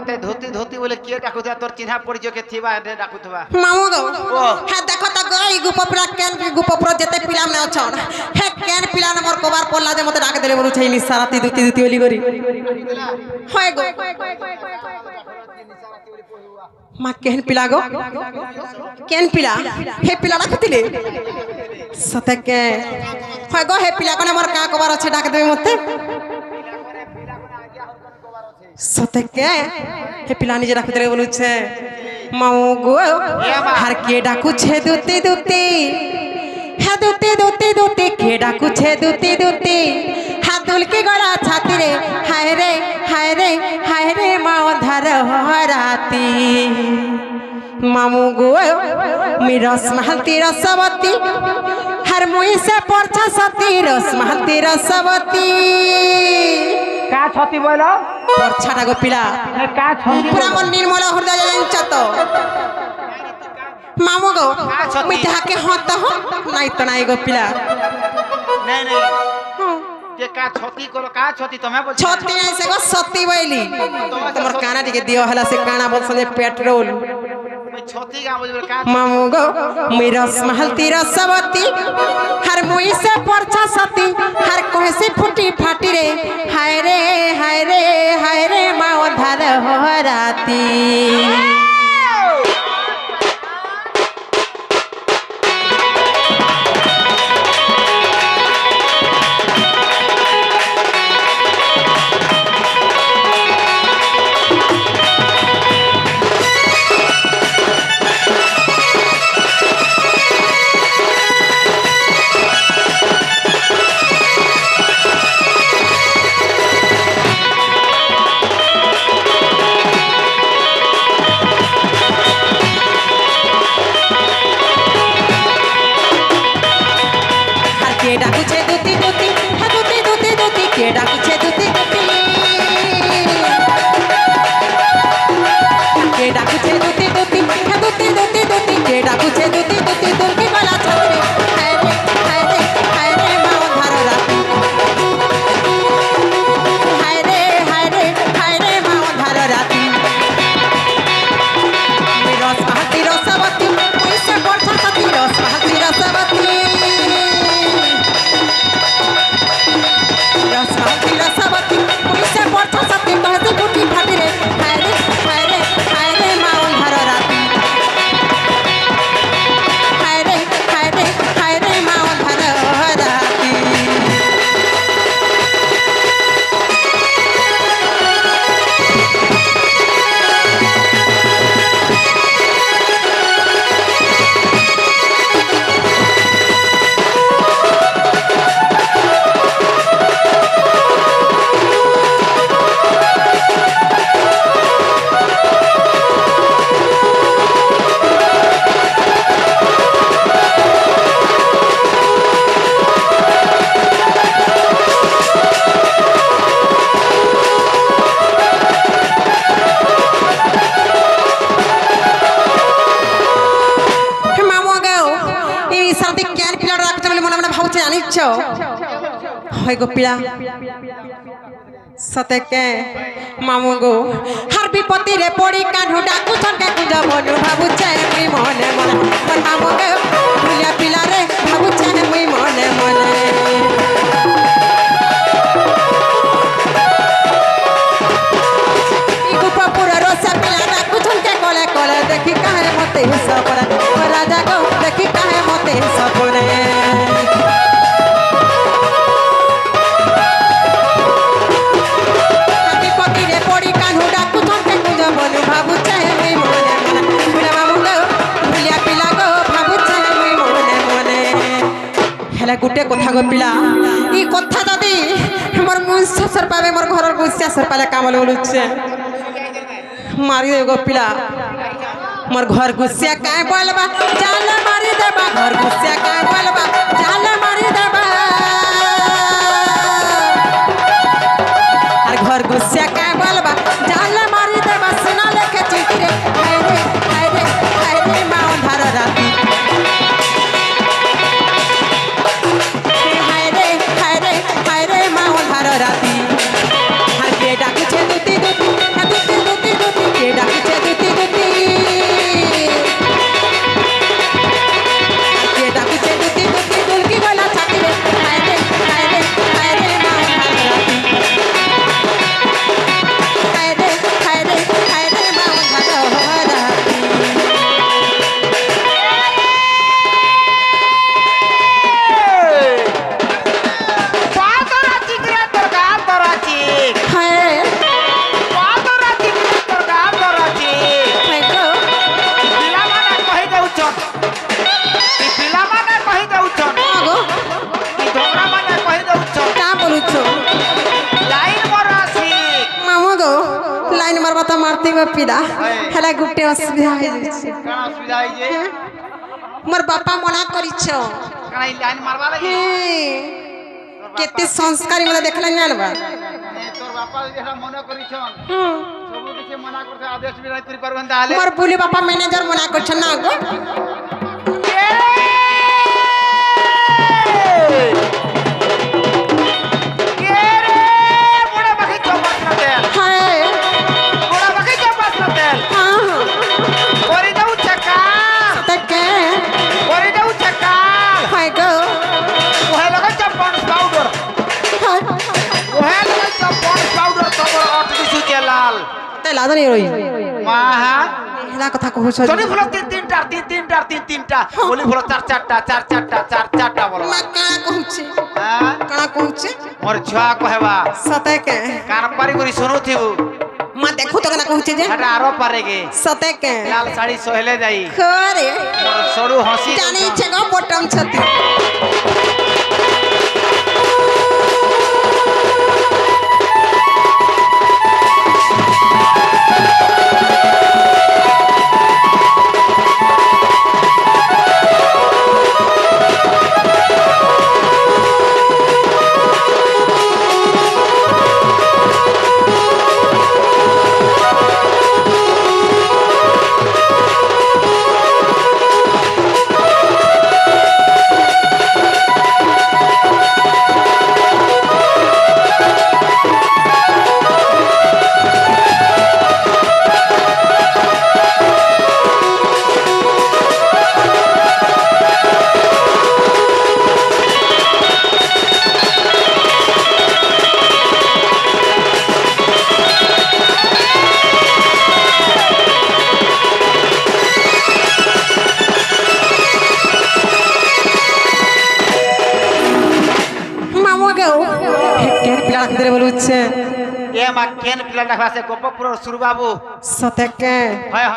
মতে ধুতি ধুতি বলে কে ডাকুথা তোর চিহ্না পরিচয় কে থিবা এতে ডাকুথবা মামু গো ও হ্যাঁ দেখো তো গো এই গুপপরা কেন গুপপরা যেতে পিলা নে অছন হে কেন পিলা নে মোর কবার পড়লা যে মতে ডাকে দেলে বলু ছাই নিসারাতি ধুতি ধুতি বলি করি হয় গো মা কেন পিলা গো কেন পিলা হে পিলা ডাকুতিলে সতে কে হয় গো হে পিলা কোনে মোর কা কবার আছে ডাকে দেবে মতে সতে কে হে পিলা নিজে ডাকে দেলে বলুছে মামু গো হার কে ডাকুছে দুতি দুতি হ্যাঁ দুতি দুতি দুতি কে ডাকুছে দুতি দুতি হাত দুলকি গড়া ছাতি রে হায় রে হায় রে হায় রে মা অধার হরাতি মামু গো মি রসমহলতি রসবতী हर मुई से परछा सती रसमहलती रसवती কা ছতি বলো परछाटा गो पिला কা ছতি पूरा मन निर्मल हृदय जांच तो मामू गो मिठा के होत हो नहीं तो नहीं गो पिला नहीं नहीं তে কা ছতি করো কা ছতি তুমি বলছো छती नहीं से गो सती बैली तमर काना टिके दियो हला से काना बोलसने पेट्रोल ছতি গা বলবে কা मामू गो मी रसमहलती रसवती हर मुई से परछा सती हर कोसे फुटी फाटी रे हाय रे हाय रे हाय रे मा अधार हराती হয় গো পিলা সতে কে মামু গো হর বিপত্তি রে পড়ি কানু ডাকু ছনকে কুজ মনু ভাবুছে মুই মনে মনে মন মামু গো ভুলিয়া পিলা রে ভাবুছে মুই মনে মনে গুপপুর রসা পিলা ডাকু ছনকে কলে কলে দেখি কাহে মতে সপরে রাজা গো দেখি কাহে মতে সপরে गुटे कथा गो पिला ई कथा दादी मोर मुंसा सर पावे मोर घर गुस्सा सर पाले काम बोलुछे मारी दे गो पिला मोर घर गुस्सा काहे बोलबा जाले मारी देबा घर गुस्सा काहे बोलबा जाले मारी देबा और घर गुस्सा काहे बोलबा जाले मारी देबा सुना लेके चिट्ठी रे हाय रे हाय रे हाय रे मा अंधार राती राती हर के डाकुछे दुती दुती दुती दुती মারতে গো পিলা হেলা গুটে অসুবিধা হয়ে যাচ্ছে কানা অসুবিধা হইছে মোর বাপা মনা করিছ কানা এই লাইন মারবা লাগি কেতে সংস্কারী বলে দেখলে জানবা তোর বাপা যেটা মনে করিছন সবু কিছু মনা করতে আদেশ বিরাই করি পারবেন তাহলে মোর বুলি বাপা ম্যানেজার মনা করছ না গো হায় সতকে হায় গো তেলা ধরে রই হেলা কথা কহুছ মা কানা কহুছে কানা কহুছে মোর ছুয়া কহেবা সতকে কান পারি করি শুনুথিবু মা দেখো তো কানা কহুছে যে এটা আরো পারে গে সতকে লাল শাড়ি সহেলে যাই খরে মোর সরু হসি জানি ইচ্ছে গো বটম ছতি বলুছে এ মা কেন পিলা ডাকা আছে গোপপুর সুরবাবু সতকে হয় হয়